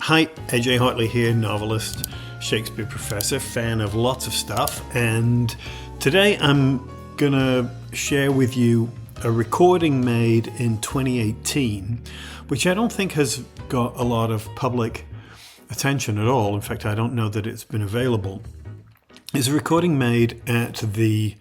Hi, AJ Hartley here, novelist, Shakespeare professor, fan of lots of stuff, and today I'm gonna share with you a recording made in 2018, which I don't think has got a lot of public attention at all. In fact, I don't know that it's been available. It's a recording made at the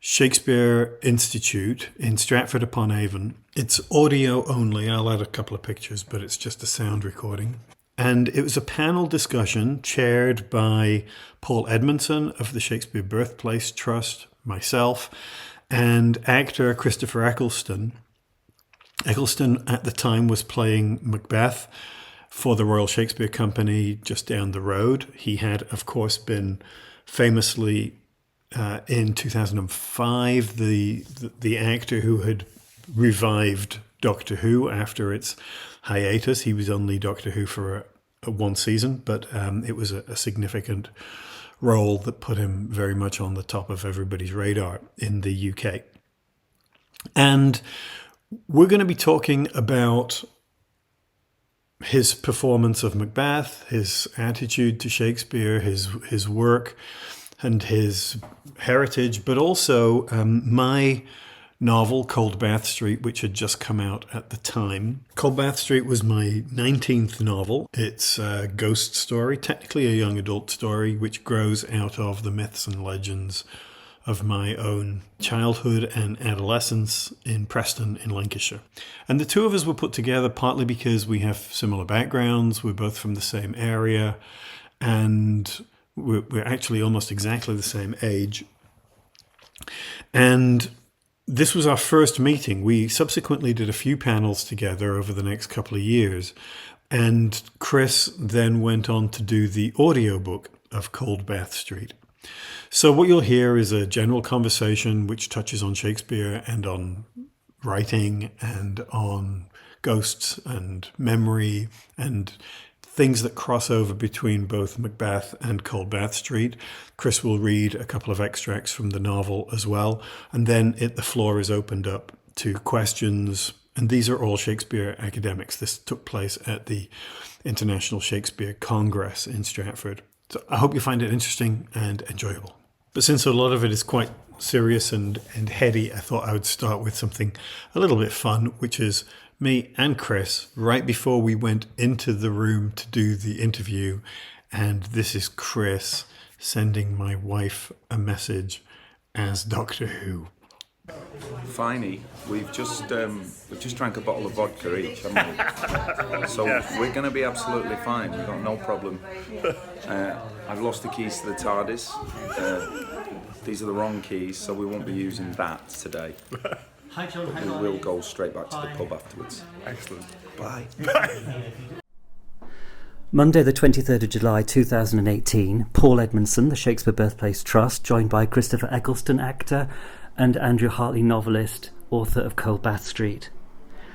Shakespeare Institute in Stratford upon Avon. It's audio only. I'll add a couple of pictures, but it's just a sound recording. And it was a panel discussion chaired by Paul Edmondson of the Shakespeare Birthplace Trust, myself, and actor Christopher Eccleston. Eccleston at the time was playing Macbeth for the Royal Shakespeare Company just down the road. He had, of course, been famously in 2005 the actor who had revived Doctor Who after its hiatus. He was only Doctor Who for one season, but it was a significant role that put him very much on the top of everybody's radar in the UK. And we're going to be talking about his performance of Macbeth, his attitude to Shakespeare, his work and his heritage, but also my novel, Cold Bath Street, which had just come out at the time. Cold Bath Street was my 19th novel. It's a ghost story, technically a young adult story, which grows out of the myths and legends of my own childhood and adolescence in Preston in Lancashire. And the two of us were put together partly because we have similar backgrounds, we're both from the same area, and we're actually almost exactly the same age. And this was our first meeting. We subsequently did a few panels together over the next couple of years. And Chris then went on to do the audiobook of Cold Bath Street. So what you'll hear is a general conversation which touches on Shakespeare and on writing and on ghosts and memory and things that cross over between both Macbeth and Cold Bath Street. Chris will read a couple of extracts from the novel as well. And then the floor is opened up to questions. And these are all Shakespeare academics. This took place at the International Shakespeare Congress in Stratford. So I hope you find it interesting and enjoyable. But since a lot of it is quite serious and heady, I thought I would start with something a little bit fun, which is me and Chris right before we went into the room to do the interview. And this is Chris sending my wife a message as Doctor Who. Finey, we've just drank a bottle of vodka each, haven't we? So yes. We're going to be absolutely fine. We've got no problem. I've lost the keys to the TARDIS. These are the wrong keys, so we won't be using that today. Hi John, we will go straight back to the pub afterwards. Excellent. Bye. Monday the 23rd of July 2018, Paul Edmondson, the Shakespeare Birthplace Trust, joined by Christopher Eccleston, actor, and Andrew Hartley, novelist, author of Cold Bath Street.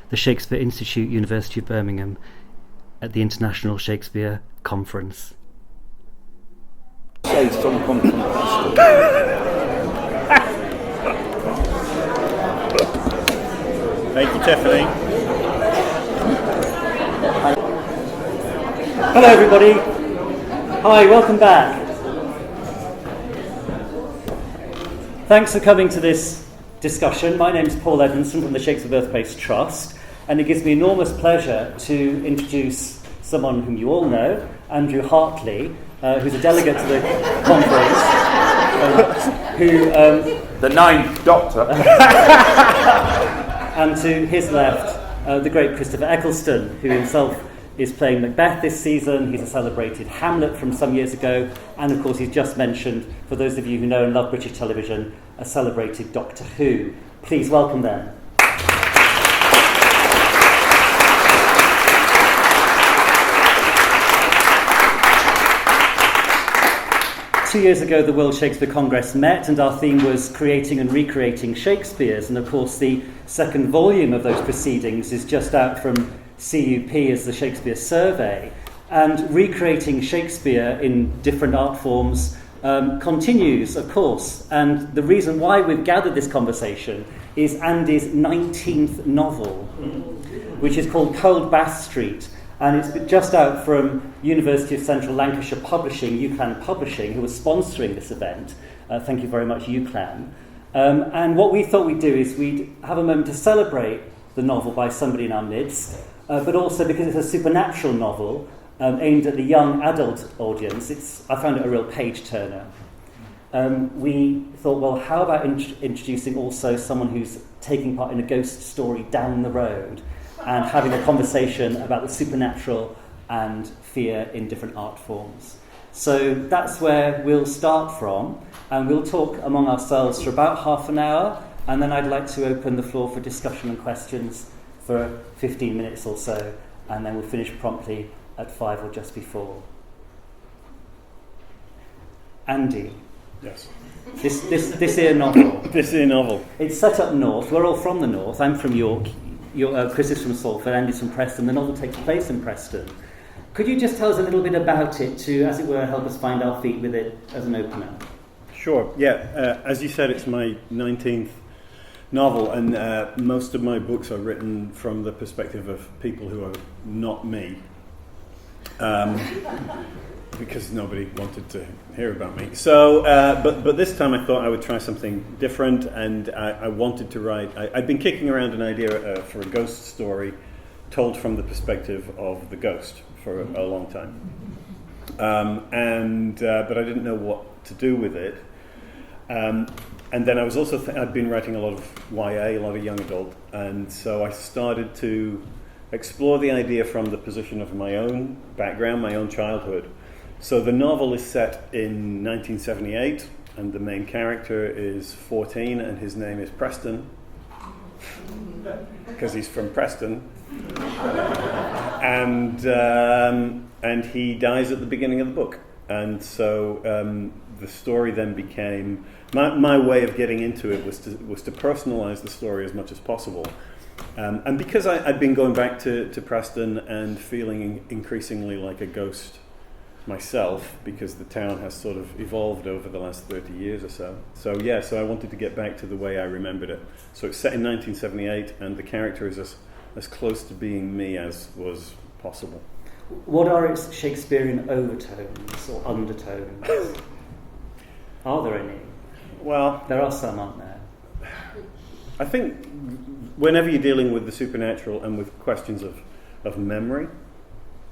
The Shakespeare Institute, University of Birmingham, at the International Shakespeare Conference. Say some come from Thank you, Tiffany. Hello everybody. Hi, welcome back. Thanks for coming to this discussion. My name is Paul Edmondson from the Shakespeare Birthplace Trust, and it gives me enormous pleasure to introduce someone whom you all know, Andrew Hartley, who's a delegate to the conference, the Ninth Doctor. And to his left, the great Christopher Eccleston, who himself is playing Macbeth this season. He's a celebrated Hamlet from some years ago. And of course, he's just mentioned, for those of you who know and love British television, a celebrated Doctor Who. Please welcome them. 2 years ago, the World Shakespeare Congress met, and our theme was creating and recreating Shakespeare's. And of course, the second volume of those proceedings is just out from CUP as the Shakespeare Survey. And recreating Shakespeare in different art forms continues, of course. And the reason why we've gathered this conversation is Andy's 19th novel, which is called Cold Bath Street. And it's just out from University of Central Lancashire Publishing, UCLan Publishing, who are sponsoring this event. Thank you very much, UCLan. And what we thought we'd do is we'd have a moment to celebrate the novel by somebody in our midst, but also because it's a supernatural novel aimed at the young adult audience. I found it a real page-turner. We thought, well, how about introducing also someone who's taking part in a ghost story down the road and having a conversation about the supernatural and fear in different art forms. So that's where we'll start from, and we'll talk among ourselves for about half an hour, and then I'd like to open the floor for discussion and questions for 15 minutes or so, and then we'll finish promptly at 5 or just before. Andy. Yes. This here novel. This here novel. It's set up north. We're all from the north. I'm from York. Chris is from Salford. Andy's from Preston. The novel takes place in Preston. Could you just tell us a little bit about it to, as it were, help us find our feet with it as an opener? Sure. Yeah. As you said, it's my 19th novel, and most of my books are written from the perspective of people who are not me. Because nobody wanted to hear about me. So, but this time I thought I would try something different, and I wanted to write. I'd been kicking around an idea for a ghost story told from the perspective of the ghost for a long time, but I didn't know what to do with it. And then I was also I'd been writing a lot of YA, a lot of young adult, and so I started to explore the idea from the position of my own background, my own childhood. So the novel is set in 1978, and the main character is 14, and his name is Preston, because he's from Preston, and he dies at the beginning of the book. And so the story then became my way of getting into it was to personalize the story as much as possible. And because I'd been going back to Preston and feeling increasingly like a ghost myself, because the town has sort of evolved over the last 30 years or so. So I wanted to get back to the way I remembered it. So it's set in 1978, and the character is as close to being me as was possible. What are its Shakespearean overtones or undertones? Are there any? Well, there are some, aren't there? I think whenever you're dealing with the supernatural and with questions of memory,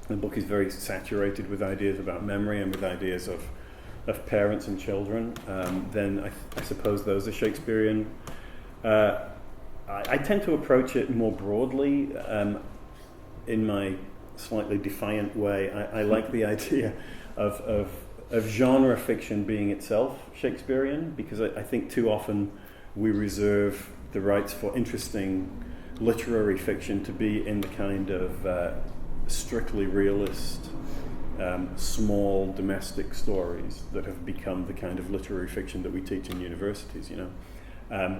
the book is very saturated with ideas about memory and with ideas of parents and children. Then I suppose those are Shakespearean. I tend to approach it more broadly in my slightly defiant way. I like the idea of genre fiction being itself Shakespearean, because I think too often we reserve the rights for interesting literary fiction to be in the kind of strictly realist, small domestic stories that have become the kind of literary fiction that we teach in universities, you know.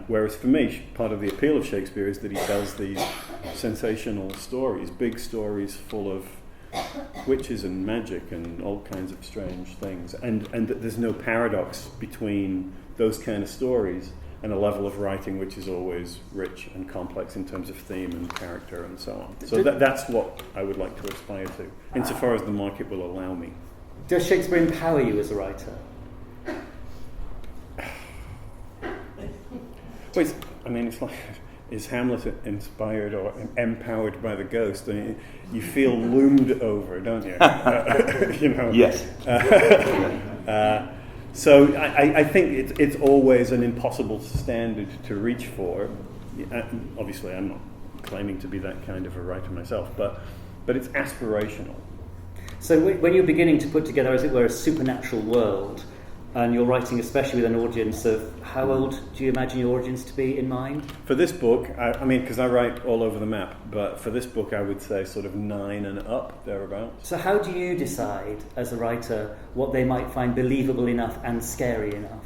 Whereas for me, part of the appeal of Shakespeare is that he tells these sensational stories, big stories full of witches and magic and all kinds of strange things, and that there's no paradox between those kind of stories and a level of writing which is always rich and complex in terms of theme and character and so on. So that's what I would like to aspire to, insofar as the market will allow me. Does Shakespeare empower you as a writer? Well, it's like, is Hamlet inspired or empowered by the ghost? I mean, you feel loomed over, don't you? You know. Yes. So I think it's always an impossible standard to reach for. Obviously, I'm not claiming to be that kind of a writer myself, but it's aspirational. So when you're beginning to put together, as it were, a supernatural world, and you're writing especially with an audience of, how old do you imagine your audience to be in mind? For this book, I mean, because I write all over the map, but for this book I would say sort of 9 and up, thereabouts. So how do you decide, as a writer, what they might find believable enough and scary enough?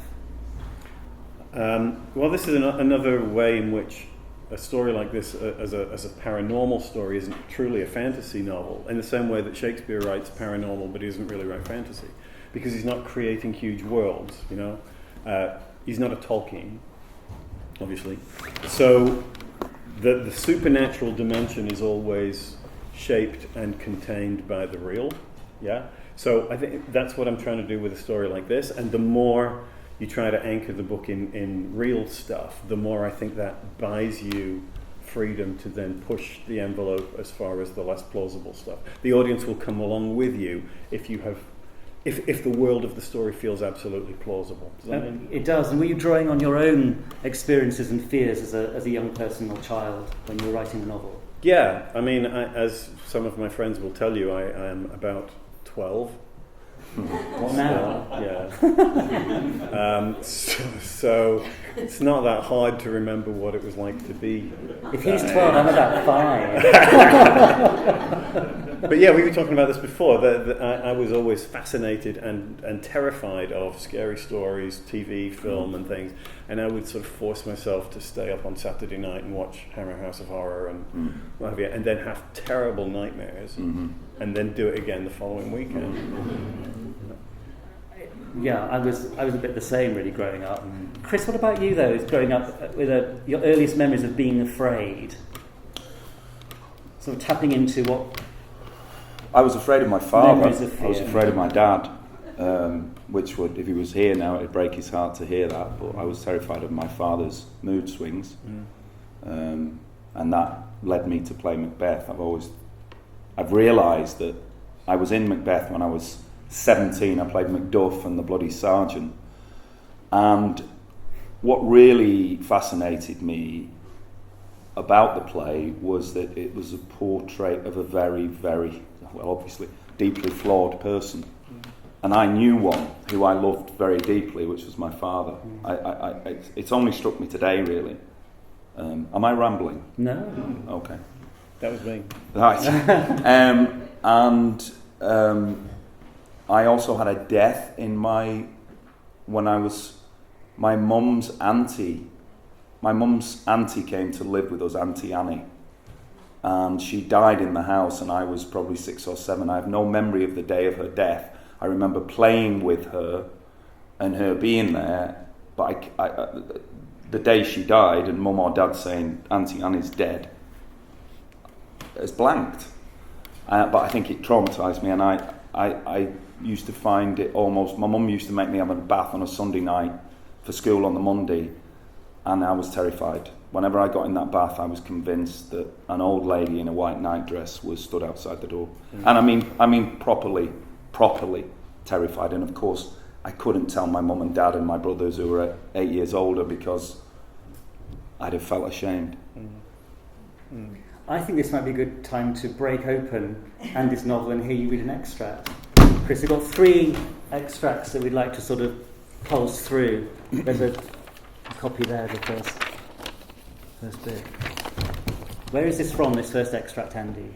Well, this is another way in which a story like this, as a paranormal story, isn't truly a fantasy novel, in the same way that Shakespeare writes paranormal, but he doesn't really write fantasy, because he's not creating huge worlds, you know. He's not a Tolkien, obviously. So the supernatural dimension is always shaped and contained by the real. Yeah. So I think that's what I'm trying to do with a story like this. And the more you try to anchor the book in real stuff, the more I think that buys you freedom to then push the envelope as far as the less plausible stuff. The audience will come along with you if the world of the story feels absolutely plausible. Does that mean? It does. And were you drawing on your own experiences and fears as a young person or child when you were writing the novel? Yeah, I mean, as some of my friends will tell you, I am about 12. What now? Yeah. So it's not that hard to remember what it was like to be. If he's 12, I'm about 5. But yeah, we were talking about this before. I was always fascinated and terrified of scary stories, TV, film, and things. And I would sort of force myself to stay up on Saturday night and watch Hammer House of Horror and what have you, and then have terrible nightmares, and then do it again the following weekend. Yeah, I was a bit the same really growing up. Chris, what about you though? Growing up with your earliest memories of being afraid, sort of tapping into what. I was afraid of my father. Memories of fear. I was afraid of my dad, which would, if he was here now, it'd break his heart to hear that. But I was terrified of my father's mood swings, and that led me to play Macbeth. I've realised that I was in Macbeth when I was 17. I played Macduff and the Bloody Sergeant, and what really fascinated me about the play was that it was a portrait of a very, very, well, obviously, deeply flawed person. And I knew one who I loved very deeply, which was my father. It's only struck me today, really. Am I rambling? No. Okay. That was me. Right. I also had a death in my mum's auntie. My mum's auntie came to live with us, Auntie Annie. And she died in the house, and I was probably 6 or 7. I have no memory of the day of her death. I remember playing with her and her being there, but the day she died and Mum or Dad saying Auntie Annie's dead, it's blanked. But I think it traumatised me, and I used to find it almost. My mum used to make me have a bath on a Sunday night for school on the Monday, and I was terrified. Whenever I got in that bath, I was convinced that an old lady in a white nightdress was stood outside the door. And I mean properly terrified. And of course, I couldn't tell my mum and dad and my brothers who were 8 years older because I'd have felt ashamed. I think this might be a good time to break open Andy's novel and hear you read an extract. Chris, we've got 3 extracts that we'd like to sort of pulse through. There's a copy there, the first bit. Where is this from, this first extract, Andy?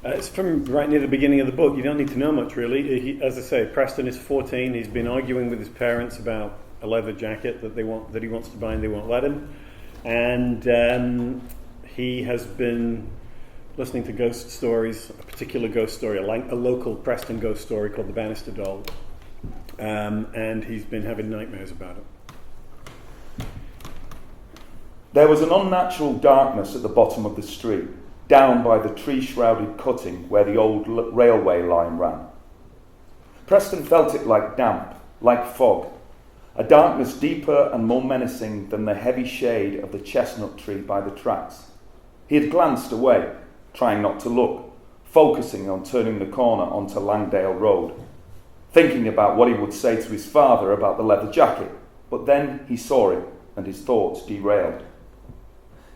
It's from right near the beginning of the book. You don't need to know much, really. As I say, Preston is 14. He's been arguing with his parents about a leather jacket that he wants to buy and they won't let him. And he has been listening to ghost stories, a particular ghost story, a local Preston ghost story called the Bannister Doll. And he's been having nightmares about it. There was an unnatural darkness at the bottom of the street, down by the tree-shrouded cutting where the old railway line ran. Preston felt it like damp, like fog, a darkness deeper and more menacing than the heavy shade of the chestnut tree by the tracks. He had glanced away, trying not to look, focusing on turning the corner onto Langdale Road, thinking about what he would say to his father about the leather jacket, but then he saw it and his thoughts derailed.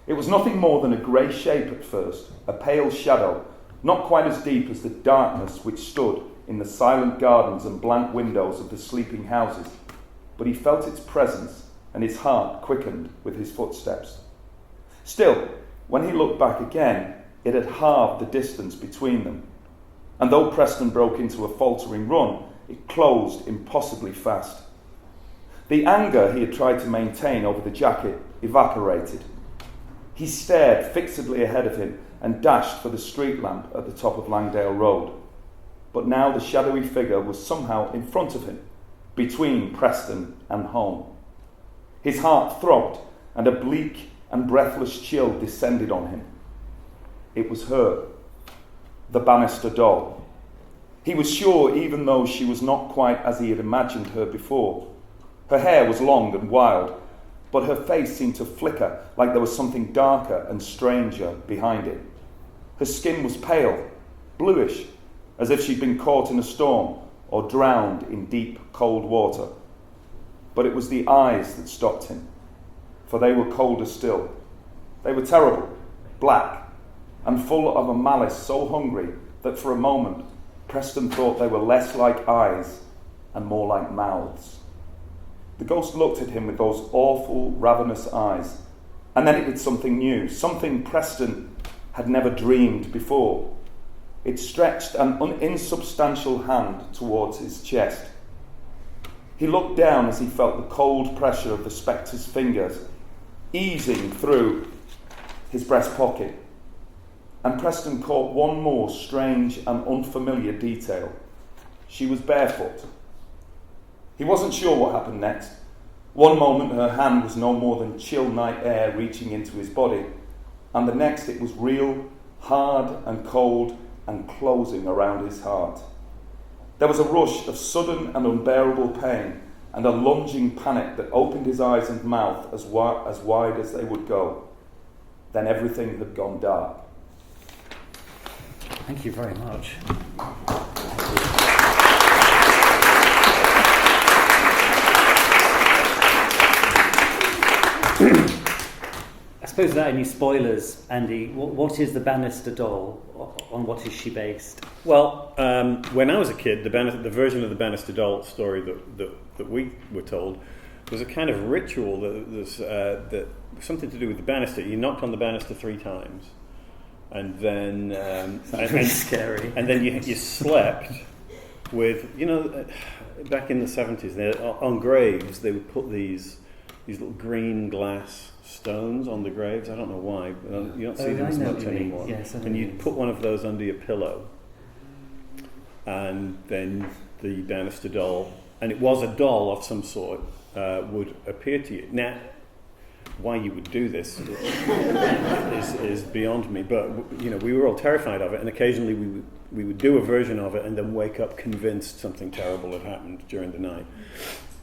It was nothing more than a grey shape at first, a pale shadow, not quite as deep as the darkness which stood in the silent gardens and blank windows of the sleeping houses, but he felt its presence and his heart quickened with his footsteps. Still, when he looked back again, it had halved the distance between them, and though Preston broke into a faltering run, it closed impossibly fast. The anger he had tried to maintain over the jacket evaporated. He stared fixedly ahead of him and dashed for the street lamp at the top of Langdale Road. But now the shadowy figure was somehow in front of him, between Preston and home. His heart throbbed, and a bleak and breathless chill descended on him. It was her. the Bannister doll. He was sure, even though she was not quite as he had imagined her before. Her hair was long and wild, but her face seemed to flicker like there was something darker and stranger behind it. Her skin was pale, bluish, as if she'd been caught in a storm or drowned in deep, cold water. But it was the eyes that stopped him, for they were colder still. They were terrible, black, and full of a malice so hungry that for a moment Preston thought they were less like eyes and more like mouths. The ghost looked at him with those awful, ravenous eyes, and then it did something new, something Preston had never dreamed before. It stretched an insubstantial hand towards his chest. He looked down as he felt the cold pressure of the spectre's fingers easing through his breast pocket, and Preston caught one more strange and unfamiliar detail. She was barefoot. He wasn't sure what happened next. One moment her hand was no more than chill night air reaching into his body, and the next it was real, hard and cold and closing around his heart. There was a rush of sudden and unbearable pain and a lunging panic that opened his eyes and mouth as wide as they would go. Then everything had gone dark. Thank you very much. I suppose without any spoilers, Andy, what is the Bannister doll? On what is she based? Well, when I was a kid, the version of the Bannister doll story that we were told was a kind of ritual that something to do with the banister. You knocked on the banister 3 times, and then very scary. And then you slept with, back in the 70s, on graves they would put these little green glass stones on the graves. I don't know why. You don't see them as much anymore. Yes, and you'd put one of those under your pillow, and then the Bannister doll, and it was a doll of some sort, would appear to you. Now, why you would do this is beyond me. But we were all terrified of it, and occasionally we would do a version of it and then wake up convinced something terrible had happened during the night.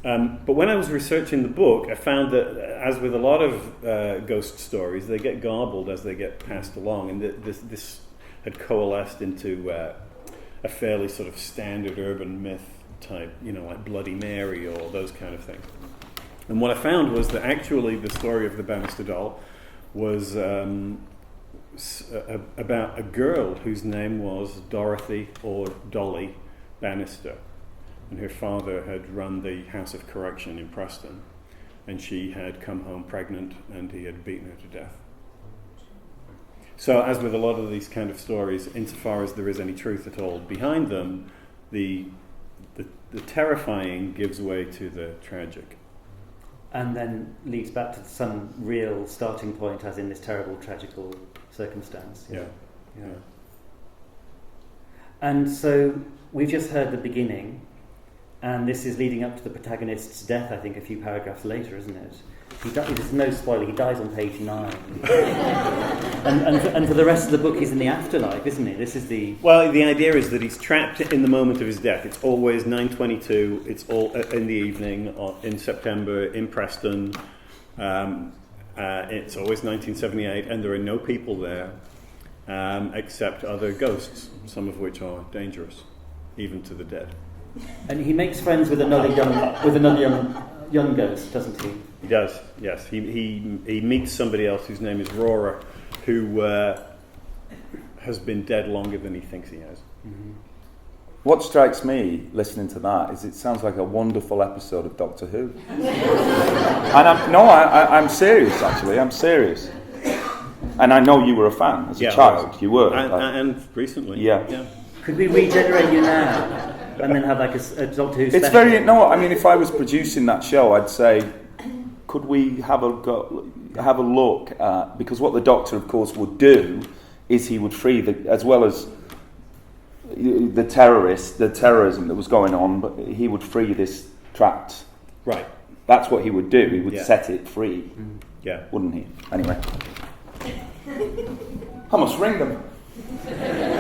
But when I was researching the book, I found that, as with a lot of ghost stories, they get garbled as they get passed along, and this had coalesced into a fairly sort of standard urban myth type, like Bloody Mary or those kind of things. And what I found was that actually the story of the Bannister doll was about a girl whose name was Dorothy or Dolly Bannister. And her father had run the House of Correction in Preston, and she had come home pregnant, and he had beaten her to death. So, as with a lot of these kind of stories, insofar as there is any truth at all behind them, the terrifying gives way to the tragic. And then leads back to some real starting point, as in this terrible, tragical circumstance. Yeah. And so, we've just heard the beginning. And this is leading up to the protagonist's death, I think, a few paragraphs later, isn't it? There's no spoiler, he dies on page 9. and for the rest of the book, he's in the afterlife, isn't he? This is the... Well, the idea is that he's trapped in the moment of his death. It's always 9:22, it's all in the evening, in September, in Preston. It's always 1978, and there are no people there, except other ghosts, some of which are dangerous, even to the dead. And he makes friends with another young ghost, doesn't he? He does, yes. He meets somebody else whose name is Rora, who has been dead longer than he thinks he has. Mm-hmm. What strikes me, listening to that, is it sounds like a wonderful episode of Doctor Who. And I'm serious, actually. I'm serious. And I know you were a fan as a child. You were. And recently. Yeah. Could we regenerate you now? And then have like a Doctor Who special? It's very... No, I mean, if I was producing that show, I'd say, could we have a look at... Because what the Doctor, of course, would do is he would free as well as the terrorism that was going on, but he would free this trapped... Right. That's what he would do. He would set it free. Yeah. Wouldn't he? Anyway. I must ring them.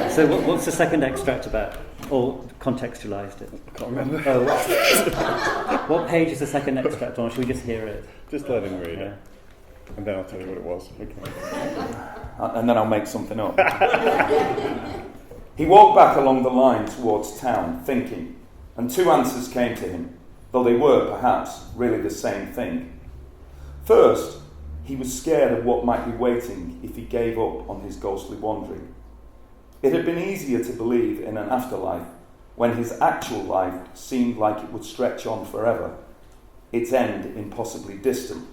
So what's the second extract about? Or contextualised it? I can't remember. What page is the second extract on? Should we just hear it? Just let him read it. And then I'll tell you what it was. Okay. And then I'll make something up. He walked back along the line towards town, thinking, and two answers came to him, though they were, perhaps, really the same thing. First, he was scared of what might be waiting if he gave up on his ghostly wandering. It had been easier to believe in an afterlife when his actual life seemed like it would stretch on forever, its end impossibly distant.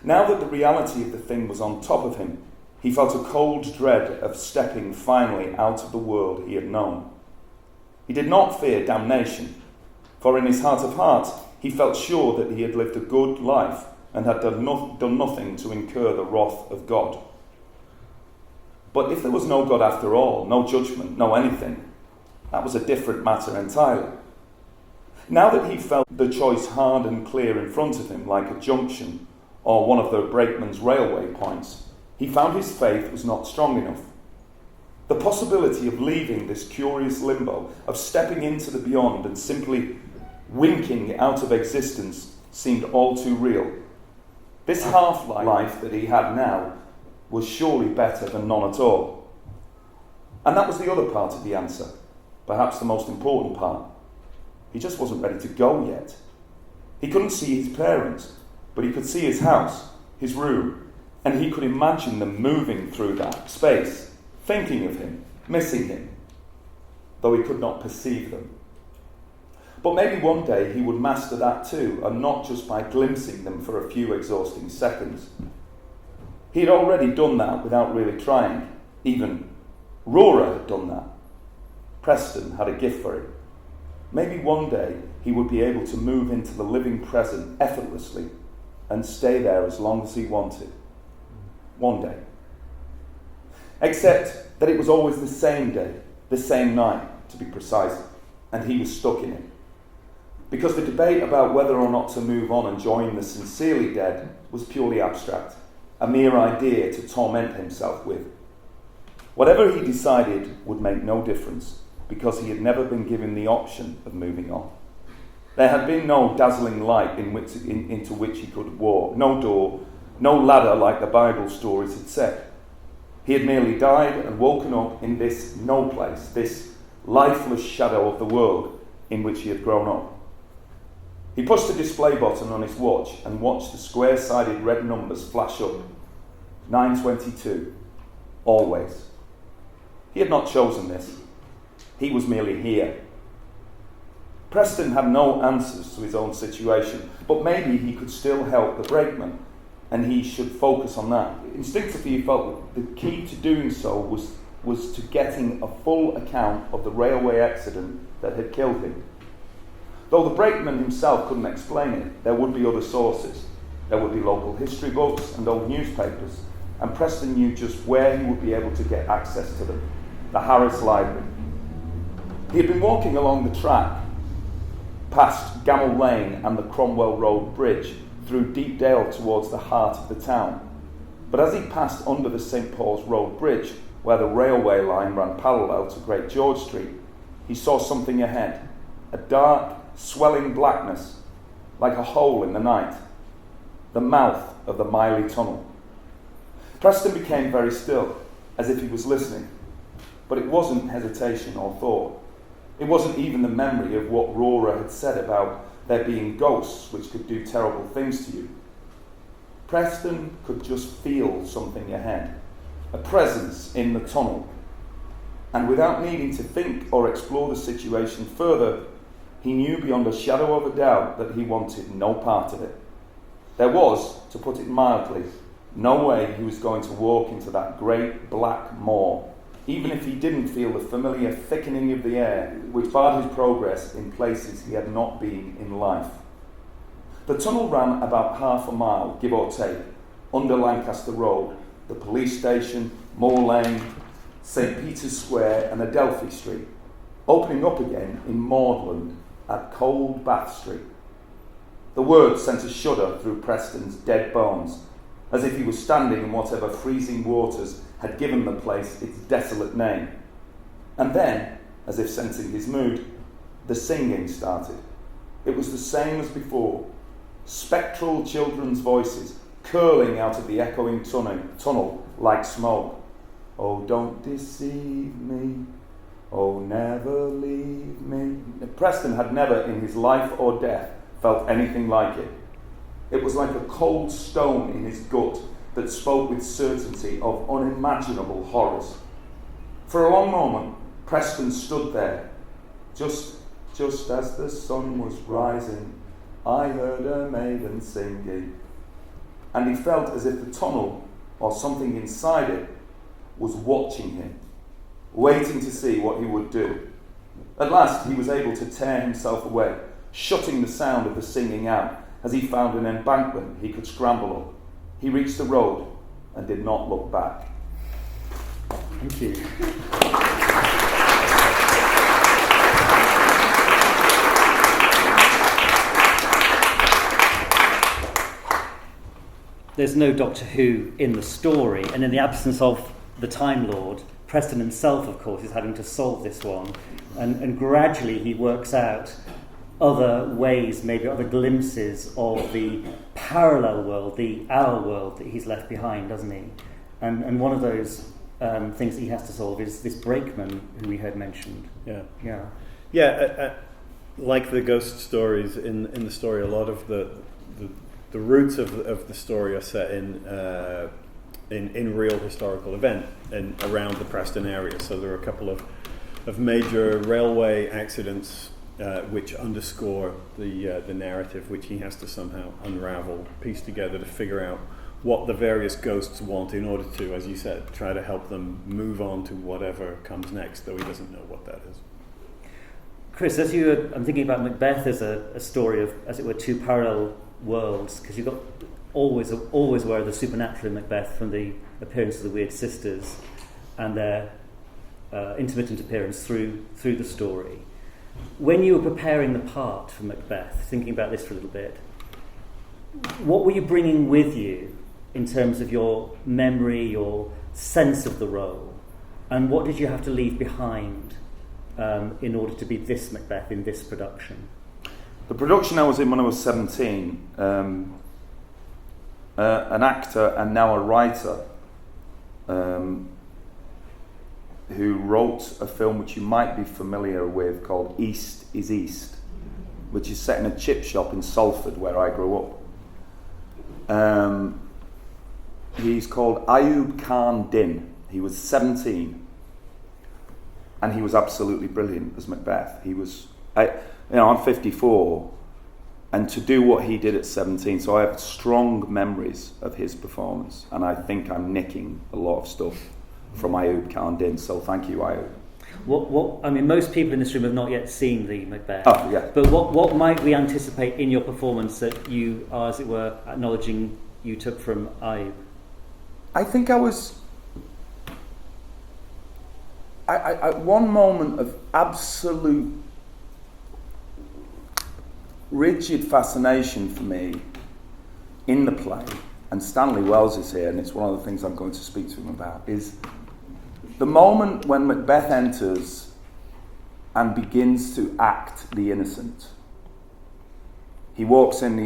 Now that the reality of the thing was on top of him, he felt a cold dread of stepping finally out of the world he had known. He did not fear damnation, for in his heart of hearts he felt sure that he had lived a good life and had done nothing to incur the wrath of God. But if there was no God after all, no judgment, no anything, that was a different matter entirely. Now that he felt the choice hard and clear in front of him, like a junction or one of the brakeman's railway points, he found his faith was not strong enough. The possibility of leaving this curious limbo, of stepping into the beyond and simply winking out of existence, seemed all too real. This half-life that he had now was surely better than none at all. And that was the other part of the answer, perhaps the most important part. He just wasn't ready to go yet. He couldn't see his parents, but he could see his house, his room, and he could imagine them moving through that space, thinking of him, missing him, though he could not perceive them. But maybe one day he would master that too, and not just by glimpsing them for a few exhausting seconds. He had already done that without really trying. Even Rora had done that. Preston had a gift for it. Maybe one day he would be able to move into the living present effortlessly and stay there as long as he wanted. One day. Except that it was always the same day, the same night, to be precise, and he was stuck in it. Because the debate about whether or not to move on and join the sincerely dead was purely abstract, a mere idea to torment himself with. Whatever he decided would make no difference, because he had never been given the option of moving on. There had been no dazzling light into which he could walk, no door, no ladder like the Bible stories had said. He had merely died and woken up in this no place, this lifeless shadow of the world in which he had grown up. He pushed the display button on his watch and watched the square-sided red numbers flash up. 9:22. Always. He had not chosen this. He was merely here. Preston had no answers to his own situation, but maybe he could still help the brakeman, and he should focus on that. Instinctively he felt that the key to doing so was to getting a full account of the railway accident that had killed him. Though the brakeman himself couldn't explain it, there would be other sources. There would be local history books and old newspapers, and Preston knew just where he would be able to get access to them. The Harris Library. He had been walking along the track, past Gamble Lane and the Cromwell Road Bridge, through Deep Dale towards the heart of the town. But as he passed under the St Paul's Road Bridge, where the railway line ran parallel to Great George Street, he saw something ahead, a dark, swelling blackness, like a hole in the night, the mouth of the Miley Tunnel. Preston became very still, as if he was listening, but it wasn't hesitation or thought. It wasn't even the memory of what Rora had said about there being ghosts which could do terrible things to you. Preston could just feel something ahead, a presence in the tunnel, and without needing to think or explore the situation further, he knew beyond a shadow of a doubt that he wanted no part of it. There was, to put it mildly, no way he was going to walk into that great black maw, even if he didn't feel the familiar thickening of the air which barred his progress in places he had not been in life. The tunnel ran about half a mile, give or take, under Lancaster Road, the police station, Moor Lane, St Peter's Square and Adelphi Street, opening up again in Maudland at Cold Bath Street. The word sent a shudder through Preston's dead bones, as if he was standing in whatever freezing waters had given the place its desolate name. And then, as if sensing his mood, the singing started. It was the same as before, spectral children's voices curling out of the echoing tunnel like smoke. Oh, don't deceive me. Oh, never leave me. Preston had never in his life or death felt anything like it. It was like a cold stone in his gut that spoke with certainty of unimaginable horrors. For a long moment, Preston stood there. Just as the sun was rising, I heard a maiden singing. And he felt as if the tunnel, or something inside it, was watching him, waiting to see what he would do. At last, he was able to tear himself away, shutting the sound of the singing out as he found an embankment he could scramble up. He reached the road and did not look back. Thank you. There's no Doctor Who in the story, and in the absence of the Time Lord, Preston himself, of course, is having to solve this one, and gradually he works out other ways, maybe other glimpses of the parallel world, our world that he's left behind, doesn't he? And one of those things that he has to solve is this brakeman who we heard mentioned. Yeah. Like the ghost stories in the story, a lot of the roots of the story are set in real historical event and around the Preston area. So there are a couple of major railway accidents which underscore the narrative, which he has to somehow unravel, piece together to figure out what the various ghosts want in order to, as you said, try to help them move on to whatever comes next, though he doesn't know what that is. Chris, I'm thinking about Macbeth as a story of, as it were, two parallel worlds, because you've got always aware of the supernatural in Macbeth from the appearance of the Weird Sisters and their intermittent appearance through the story. When you were preparing the part for Macbeth, thinking about this for a little bit, what were you bringing with you in terms of your memory, your sense of the role, and what did you have to leave behind in order to be this Macbeth in this production? The production I was in when I was 17, an actor and now a writer who wrote a film which you might be familiar with called East is East, which is set in a chip shop in Salford where I grew up. He's called Ayub Khan Din. He was 17 and he was absolutely brilliant as Macbeth. I'm 54, and to do what he did at 17, so I have strong memories of his performance, and I think I'm nicking a lot of stuff from Ayub Khan Din, so thank you, Ayub. I mean, most people in this room have not yet seen the Macbeth. Oh, yeah. But what might we anticipate in your performance that you are, as it were, acknowledging you took from Ayub? I think I was... one moment of absolute rigid fascination for me in the play, and Stanley Wells is here, and it's one of the things I'm going to speak to him about, is the moment when Macbeth enters and begins to act the innocent. He walks in,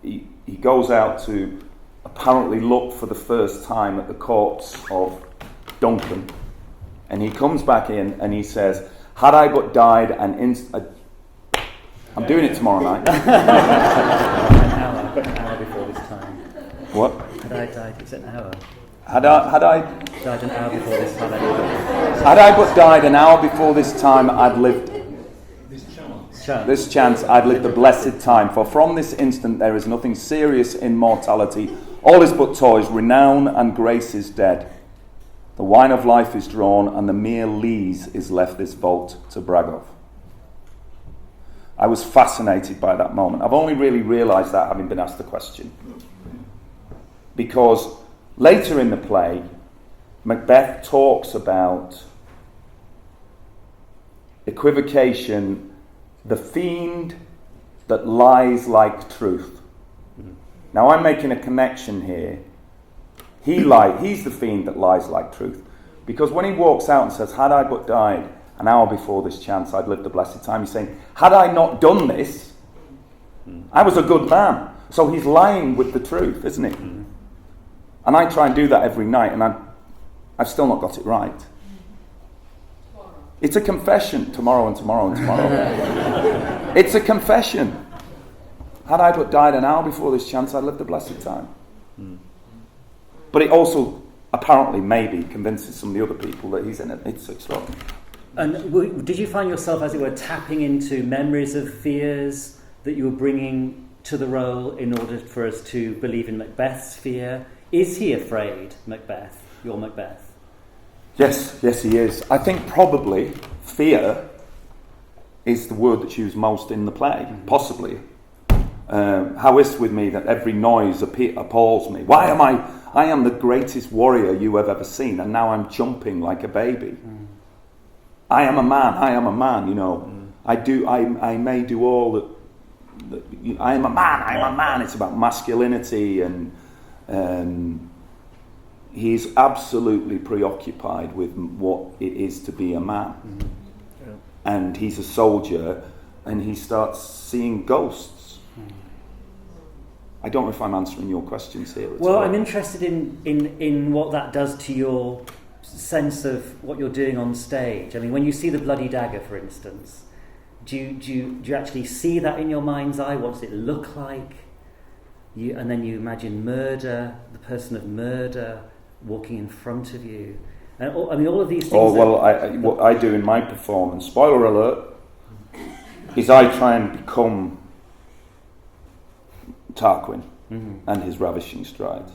he goes out to apparently look for the first time at the corpse of Duncan, and he comes back in and he says, "Had I but died I'm doing it tomorrow night." An hour before this time. What? Had I died, it's an hour. Had I Died an hour before this time. Had I but died an hour before this time, I'd lived this chance, I'd lived the blessed time. For from this instant there is nothing serious in mortality. All is but toys, renown and grace is dead. The wine of life is drawn, and the mere lees is left this vault to brag of. I was fascinated by that moment. I've only really realised that having been asked the question. Because later in the play, Macbeth talks about equivocation, the fiend that lies like truth. Now I'm making a connection here He's the fiend that lies like truth. Because when he walks out and says, had I but died an hour before this chance, I'd lived a blessed time, he's saying, had I not done this, I was a good man. So he's lying with the truth, isn't he? And I try and do that every night, and I've still not got it right. It's a confession, tomorrow and tomorrow and tomorrow. It's a confession. Had I but died an hour before this chance, I'd lived a blessed time. But it also, apparently, maybe convinces some of the other people that he's in it. It's extraordinary. And did you find yourself, as it were, tapping into memories of fears that you were bringing to the role in order for us to believe in Macbeth's fear? Is he afraid, Macbeth, your Macbeth? Yes, he is. I think probably fear is the word that's used most in the play, possibly. How is it with me that every noise appalls me? Why am I am the greatest warrior you have ever seen, and now I'm jumping like a baby. I am a man, you know. I may do all that. I am a man. It's about masculinity, and he's absolutely preoccupied with what it is to be a man. And he's a soldier, and he starts seeing ghosts. I don't know if I'm answering your questions here. Well, I'm interested in what that does to your sense of what you're doing on stage. I mean, when you see the bloody dagger, for instance, do you actually see that in your mind's eye? What does it look like? And then you imagine murder, the person of murder walking in front of you. And all of these things. What I do in my performance, spoiler alert, is I try and become Tarquin and his ravishing strides.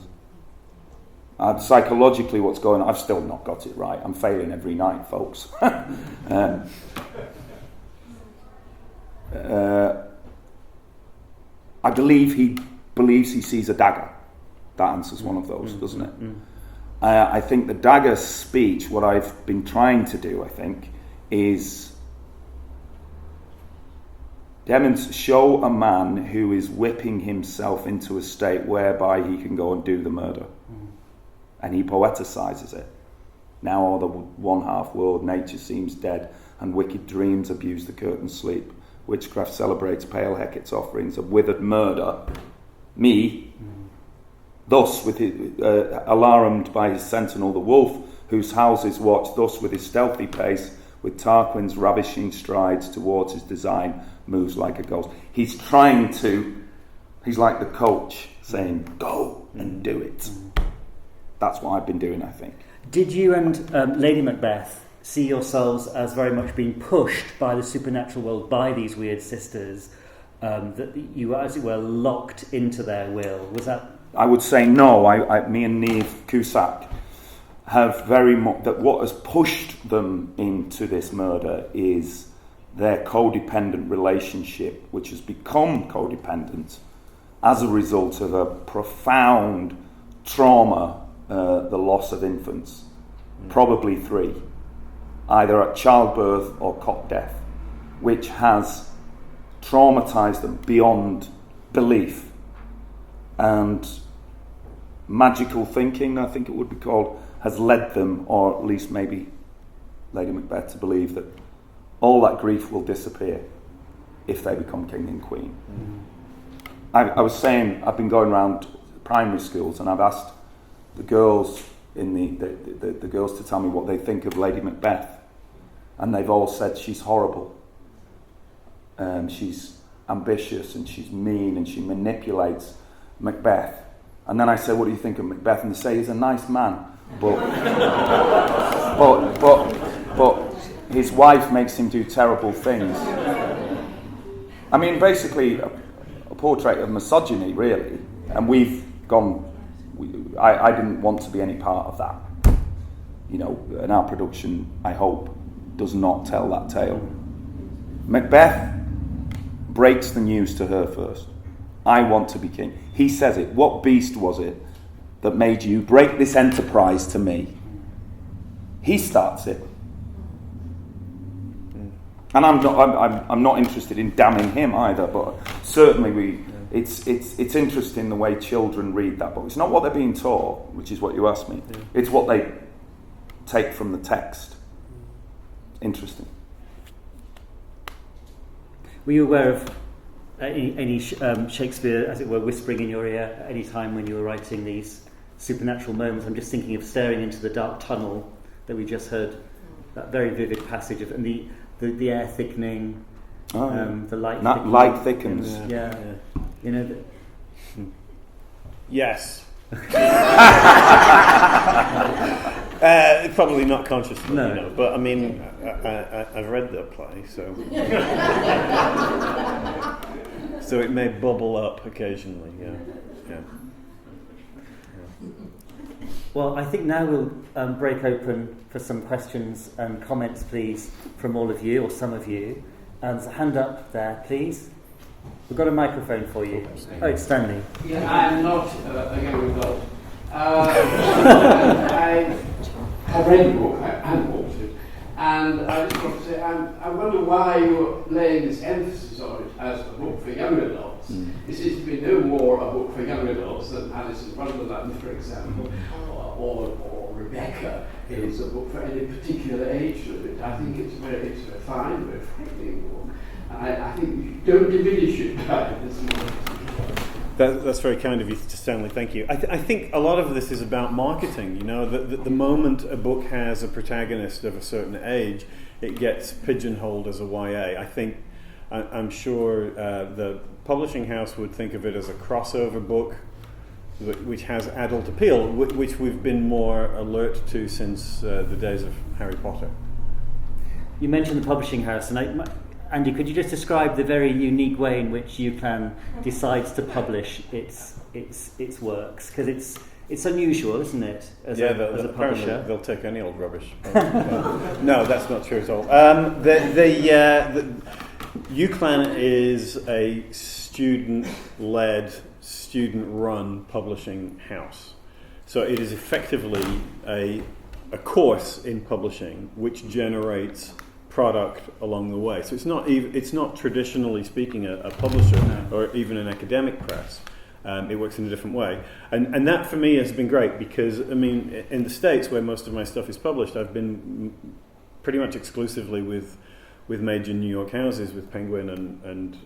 Psychologically, what's going on, I've still not got it right. I'm failing every night, folks. I believe he believes he sees a dagger. That answers one of those, doesn't it? I think the dagger speech, what I've been trying to do, I think, is show a man who is whipping himself into a state whereby he can go and do the murder. And he poeticizes it. Now all the one half world, nature seems dead, and wicked dreams abuse the curtain's sleep. Witchcraft celebrates pale Hecate's offerings of withered murder. Me, thus with his, alarmed by his sentinel, the wolf, whose howls is watched, thus with his stealthy pace, with Tarquin's ravishing strides towards his design, moves like a ghost. He's like the coach saying, go and do it. That's what I've been doing, I think. Did you and Lady Macbeth see yourselves as very much being pushed by the supernatural world, by these weird sisters, that you were, as it were, locked into their will? Was that? I would say no. Me and Niamh Cusack have very much that what has pushed them into this murder is their codependent relationship, which has become codependent as a result of a profound trauma, the loss of infants, probably 3, either at childbirth or cot death, which has traumatized them beyond belief. And magical thinking, I think it would be called, has led them, or at least maybe Lady Macbeth, to believe that all that grief will disappear if they become king and queen. I was saying, I've been going around primary schools and I've asked the girls the girls to tell me what they think of Lady Macbeth, and they've all said she's horrible. She's ambitious and she's mean and she manipulates Macbeth. And then I say, what do you think of Macbeth? And they say he's a nice man, but his wife makes him do terrible things. I mean, basically a portrait of misogyny, really. And we've gone. I didn't want to be any part of that. You know, and our production, I hope, does not tell that tale. Macbeth breaks the news to her first. I want to be king. He says it. What beast was it that made you break this enterprise to me? He starts it. And I'm not interested in damning him either, but certainly It's interesting the way children read that book. It's not what they're being taught, which is what you asked me. Yeah. It's what they take from the text. Interesting. Were you aware of any Shakespeare, as it were, whispering in your ear at any time when you were writing these supernatural moments? I'm just thinking of staring into the dark tunnel that we just heard, that very vivid passage of, and the air thickening, the light thickening. Light thickens. Yeah. You know, Yes. Probably not consciously, No. you know, but I mean, I've read the play, so so it may bubble up occasionally. Yeah. well, I think now we'll break open for some questions and comments, please, from all of you, or some of you. And a hand up there, please. We've got a microphone for you. Oh, it's Stanley. Yeah, I am not a young adult. I have read the book, I haven't watched it, and I just want to say, I wonder why you're laying this emphasis on it as a book for young adults. It seems to be no more a book for young adults than Alice in Wonderland, for example, or Rebecca is a book for any particular age limit. I think it's very fine, very frightening book. I think you don't diminish it by this more. That's very kind of you, Stanley. Thank you. I think a lot of this is about marketing. You know, the moment a book has a protagonist of a certain age, it gets pigeonholed as a YA. I'm sure the publishing house would think of it as a crossover book, which has adult appeal, which we've been more alert to since the days of Harry Potter. You mentioned the publishing house, and Andy, could you just describe the very unique way in which UCLan decides to publish its works? Because it's unusual, isn't it, as a publisher? They'll take any old rubbish. No, that's not true at all. The UCLan is a student-led, student-run publishing house. So it is effectively a course in publishing which generates product along the way. So it's not traditionally speaking a publisher or even an academic press. It works in a different way, and that for me has been great because I mean in the States where most of my stuff is published, I've been pretty much exclusively with major New York houses, with Penguin and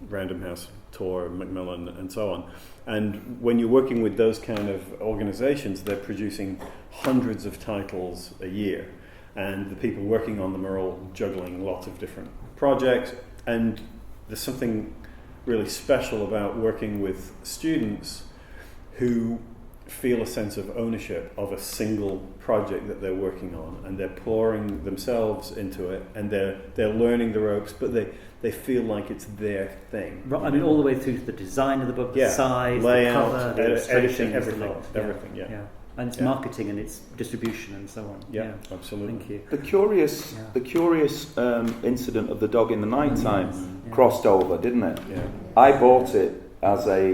Random House, Tor, Macmillan, and so on. And when you're working with those kind of organizations, they're producing hundreds of titles a year. And the people working on them are all juggling lots of different projects. And there's something really special about working with students who feel a sense of ownership of a single project that they're working on, and they're pouring themselves into it, and they're learning the ropes, but they feel like it's their thing. Right, I mean, all the way through to the design of the book, the size, layout, the cover, the illustration, everything. And its marketing and its distribution and so on. Yeah, absolutely. Thank you. The curious incident of the dog in the night time crossed over, didn't it? Yeah. I bought it as a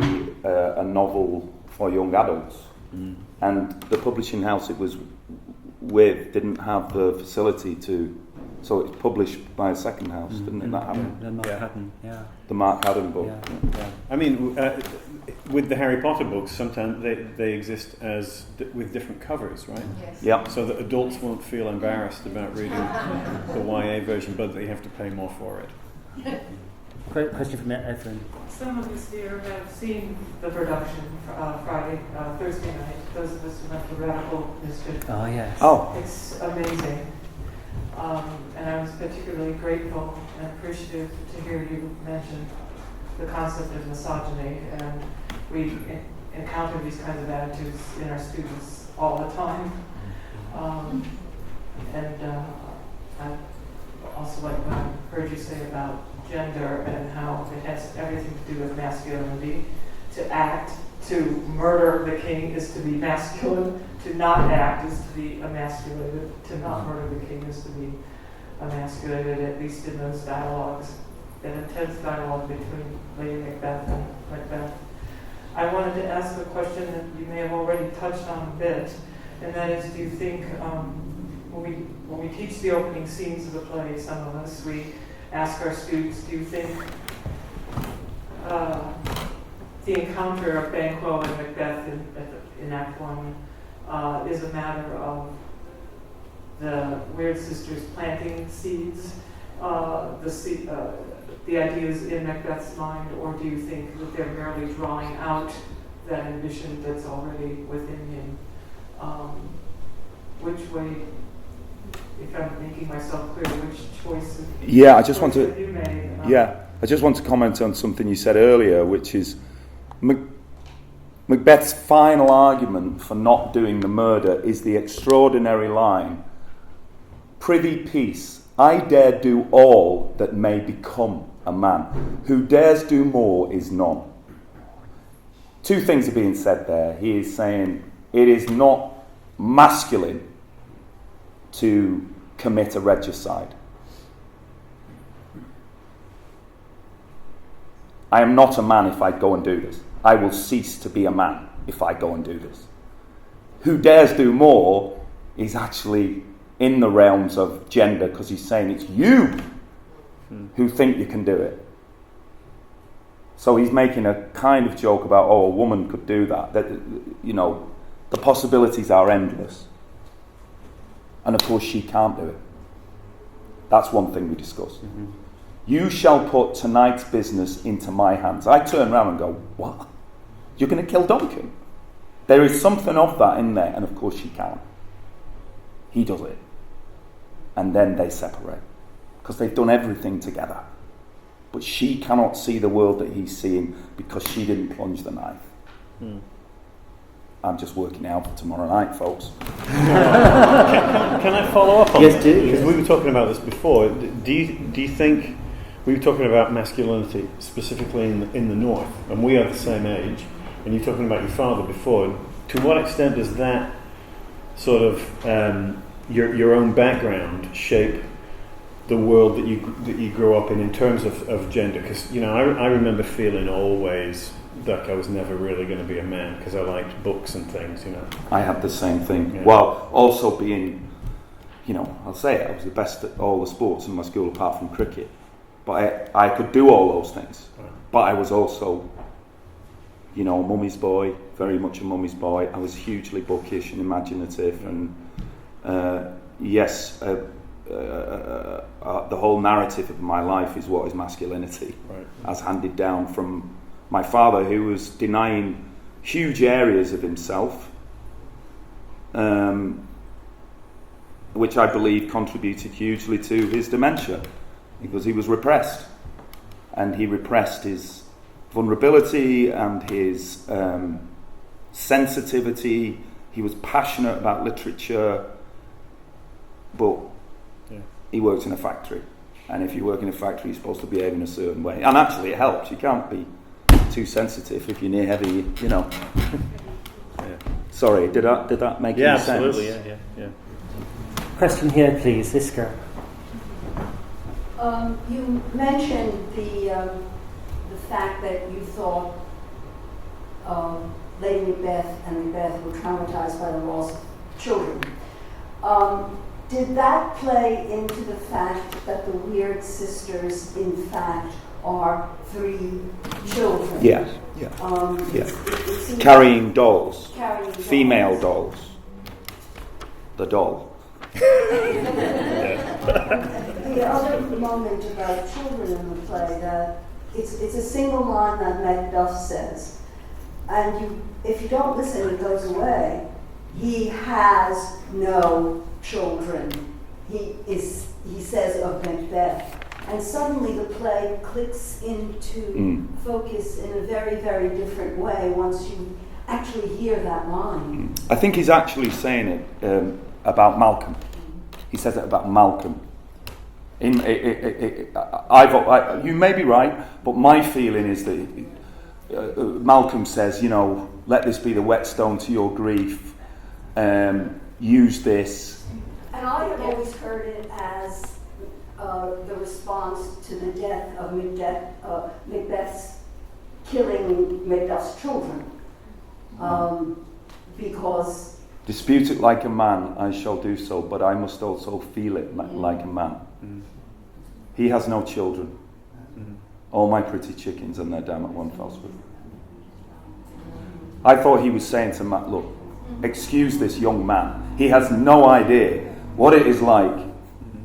novel for young adults, and the publishing house it was with didn't have the facility to, so it's published by a second house, didn't it? That happened. The Mark Haddon, The Mark Haddon book. Yeah. I mean, with the Harry Potter books, sometimes they exist as with different covers, right? Yes. Yeah. So that adults won't feel embarrassed about reading the YA version, but they have to pay more for it. Question from Evelyn. Some of us here have seen the production Thursday night. Those of us who went to Radical Mischief. Oh, yes. Oh. It's amazing. And I was particularly grateful and appreciative to hear you mention the concept of misogyny. And we encounter these kinds of attitudes in our students all the time. I also like what I heard you say about gender and how it has everything to do with masculinity. To act, to murder the king is to be masculine. To not act is to be emasculated. To not murder the king is to be emasculated, at least in those dialogues, that intense dialogue between Lady Macbeth and Macbeth. I wanted to ask a question that you may have already touched on a bit, and that is, do you think, when we teach the opening scenes of the play, some of us, we ask our students, do you think the encounter of Banquo and Macbeth in Act 1 is a matter of the weird sisters planting seeds, the ideas in Macbeth's mind, or do you think that they're merely drawing out that ambition that's already within him? Which way, if I'm making myself clear, which choice have you made? I just want to comment on something you said earlier, which is Macbeth's final argument for not doing the murder is the extraordinary line, "Prithee peace, I dare do all that may become a man. Who dares do more is none." Two things are being said there. He is saying it is not masculine to commit a regicide. I am not a man if I go and do this. I will cease to be a man if I go and do this. Who dares do more is actually in the realms of gender, because he's saying it's you who think you can do it. So he's making a kind of joke about, a woman could do that. That, the possibilities are endless. And of course she can't do it. That's one thing we discussed. Mm-hmm. You shall put tonight's business into my hands. I turn around and go, what? You're going to kill Duncan? There is something of that in there, and of course she can't. He does it. And then they separate. Because they've done everything together. But she cannot see the world that he's seeing because she didn't plunge the knife. I'm just working out for tomorrow night, folks. Can I follow up on Yes, that? do. Because Yes. we were talking about this before. Do you think we were talking about masculinity specifically in the North, and we are the same age, and you're talking about your father before. To what extent does that sort of your own background shape the world that you grew up in terms of gender? Because I remember feeling always like I was never really going to be a man because I liked books and things. I had the same thing. Yeah. While also being, I'll say it, I was the best at all the sports in my school apart from cricket. But I could do all those things. Right. But I was also, a mummy's boy, very much a mummy's boy. I was hugely bookish and imaginative, and the whole narrative of my life is what is masculinity, Right. as handed down from my father, who was denying huge areas of himself, which I believe contributed hugely to his dementia, because he was repressed, and he repressed his vulnerability and his sensitivity. He was passionate about literature, but he worked in a factory, and if you work in a factory you're supposed to behave in a certain way, and actually it helps. You can't be too sensitive if you're near heavy, Yeah. Sorry, did that make any sense? Absolutely, yeah. Question here, please, Isker. You mentioned the fact that you thought Lady Macbeth and Macbeth were traumatized by the loss of children. Did that play into the fact that the Weird Sisters, in fact, are 3 children? Yeah. It seems Carrying dolls, carrying female dolls. The doll. The other moment about children in the play, that it's a single line that Macbeth says, and if you don't listen, it goes away. He has no children. He says of Macbeth, and suddenly the play clicks into focus in a very, very different way once you actually hear that line. I think he's actually saying it about Malcolm. He says it about Malcolm. You may be right, but my feeling is that Malcolm says, let this be the whetstone to your grief. Use this. And I have always heard it as the response to the death of Macbeth's killing Macbeth's children, because. Dispute it like a man, I shall do so, but I must also feel it like a man. He has no children. All my pretty chickens, and they're down at one fell swoop. I thought he was saying to Matt, look, excuse this young man. He has no idea what it is like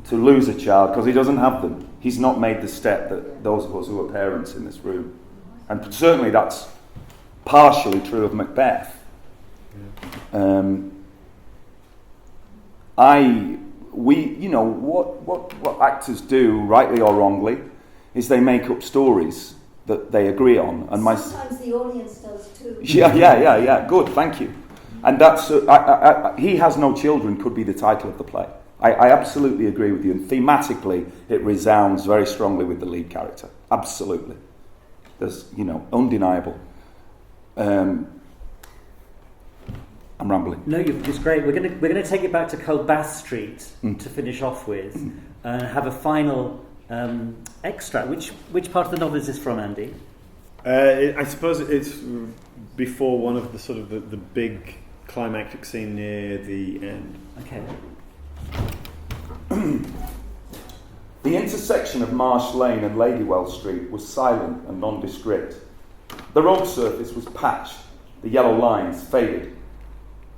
to lose a child because he doesn't have them. He's not made the step that those of us who are parents in this room. And certainly that's partially true of Macbeth. What actors do, rightly or wrongly, is they make up stories that they agree on. And sometimes the audience does too. Yeah. Good, thank you. And that's He Has No Children could be the title of the play. I absolutely agree with you. And thematically, it resounds very strongly with the lead character. Absolutely. There's, undeniable. I'm rambling. No, it's great. We're going to take it back to Coldbath Street to finish off with, and have a final extract. Which part of the novel is this from, Andy? I suppose it's before one of the sort of the big climactic scene near the end. Okay. The intersection of Marsh Lane and Ladywell Street was silent and nondescript. The road surface was patched, the yellow lines faded.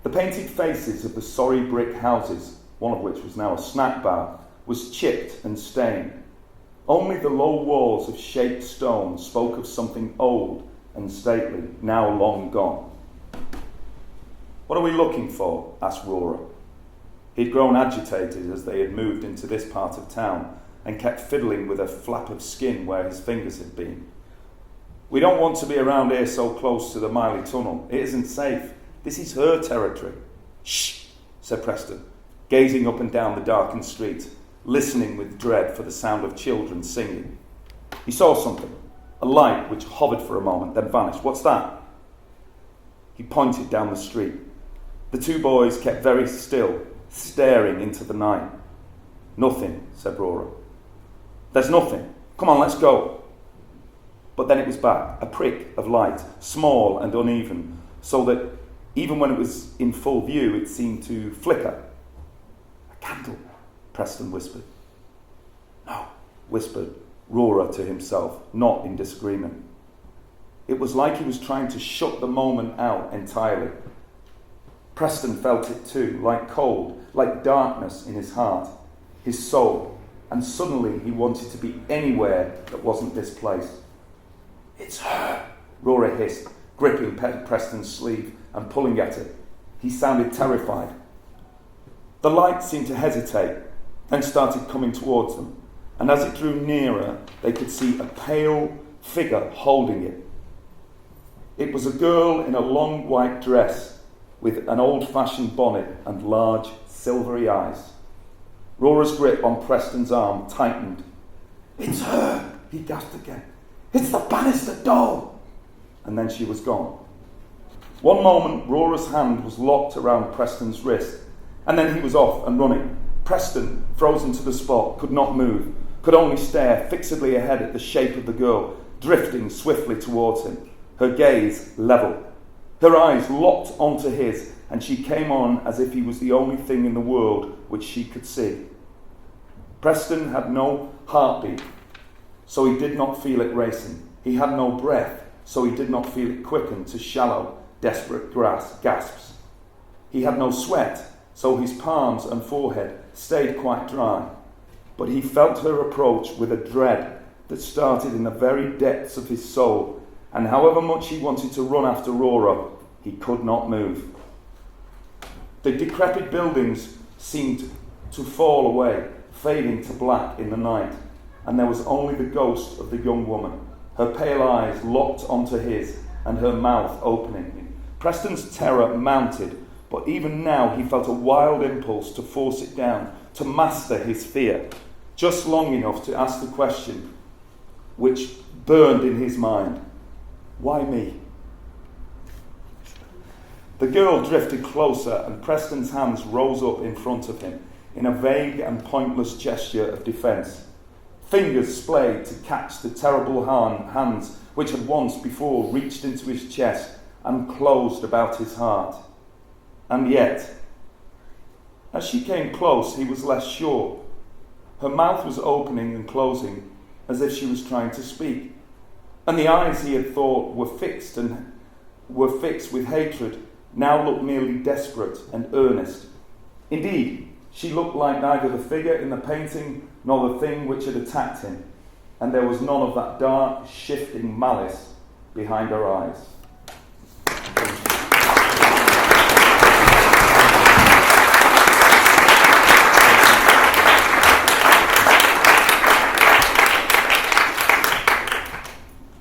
The painted faces of the sorry brick houses, one of which was now a snack bar, was chipped and stained. Only the low walls of shaped stone spoke of something old and stately, now long gone. "What are we looking for?" asked Rora. He'd grown agitated as they had moved into this part of town and kept fiddling with a flap of skin where his fingers had been. "We don't want to be around here so close to the Miley Tunnel. It isn't safe. This is her territory." "Shh," said Preston, gazing up and down the darkened street, listening with dread for the sound of children singing. He saw something, a light which hovered for a moment, then vanished. "What's that?" He pointed down the street. The two boys kept very still, staring into the night. "Nothing," said Rora. "There's nothing. Come on, let's go." But then it was back, a prick of light, small and uneven, so that even when it was in full view, it seemed to flicker. "A candle," Preston whispered. "No," whispered Rora to himself, not in disagreement. It was like he was trying to shut the moment out entirely. Preston felt it too, like cold, like darkness in his heart, his soul, and suddenly he wanted to be anywhere that wasn't this place. "It's her," Rora hissed, gripping Preston's sleeve and pulling at it. He sounded terrified. The light seemed to hesitate, then started coming towards them, and as it drew nearer, they could see a pale figure holding it. It was a girl in a long white dress, with an old-fashioned bonnet and large, silvery eyes. Rora's grip on Preston's arm tightened. "It's her," he gasped again. "It's the Bannister doll!" And then she was gone. One moment, Rora's hand was locked around Preston's wrist, and then he was off and running. Preston, frozen to the spot, could not move, could only stare fixedly ahead at the shape of the girl, drifting swiftly towards him, her gaze level. Her eyes locked onto his, and she came on as if he was the only thing in the world which she could see. Preston had no heartbeat, so he did not feel it racing. He had no breath, so he did not feel it quicken to shallow, desperate gasps. He had no sweat, so his palms and forehead stayed quite dry. But he felt her approach with a dread that started in the very depths of his soul, and however much he wanted to run after Rora, he could not move. The decrepit buildings seemed to fall away, fading to black in the night, and there was only the ghost of the young woman, her pale eyes locked onto his, and her mouth opening. Preston's terror mounted, but even now he felt a wild impulse to force it down, to master his fear, just long enough to ask the question which burned in his mind. Why me? The girl drifted closer, and Preston's hands rose up in front of him in a vague and pointless gesture of defence. Fingers splayed to catch the terrible hands which had once before reached into his chest and closed about his heart. And yet, as she came close, he was less sure. Her mouth was opening and closing as if she was trying to speak, and the eyes he had thought were fixed and were fixed with hatred now looked merely desperate and earnest. Indeed, she looked like neither the figure in the painting nor the thing which had attacked him, and there was none of that dark, shifting malice behind her eyes.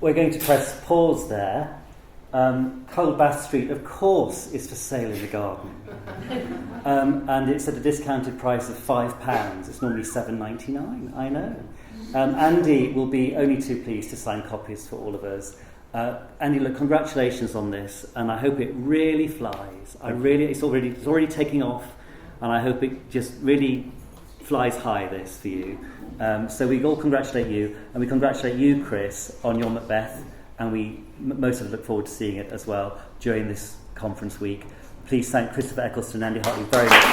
We're going to press pause there. Cold Bath Street, of course, is for sale in the garden. And it's at a discounted price of £5. It's normally £7.99, I know. Andy will be only too pleased to sign copies for all of us. Andy, look, congratulations on this, and I hope it really flies. It's already taking off, and I hope it just really flies high, this, for you. So we all congratulate you, and we congratulate you, Chris, on your Macbeth, and we most of us look forward to seeing it as well during this conference week. Please thank Christopher Eccleston and AJ Hartley very much.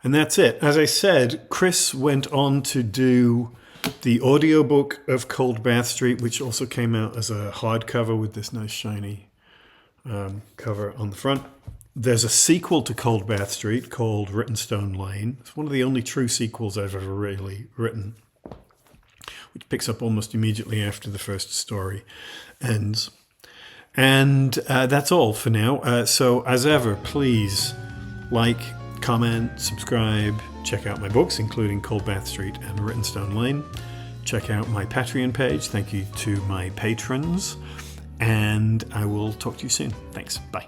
And that's it. As I said, Chris went on to do the audiobook of Cold Bath Street, which also came out as a hardcover with this nice shiny cover on the front. There's a sequel to Cold Bath Street called Rittenstone Lane. It's one of the only true sequels I've ever really written, which picks up almost immediately after the first story ends. And that's all for now. So as ever, please like, comment, subscribe, check out my books, including Cold Bath Street and Rittenstone Lane. Check out my Patreon page. Thank you to my patrons. And I will talk to you soon. Thanks. Bye.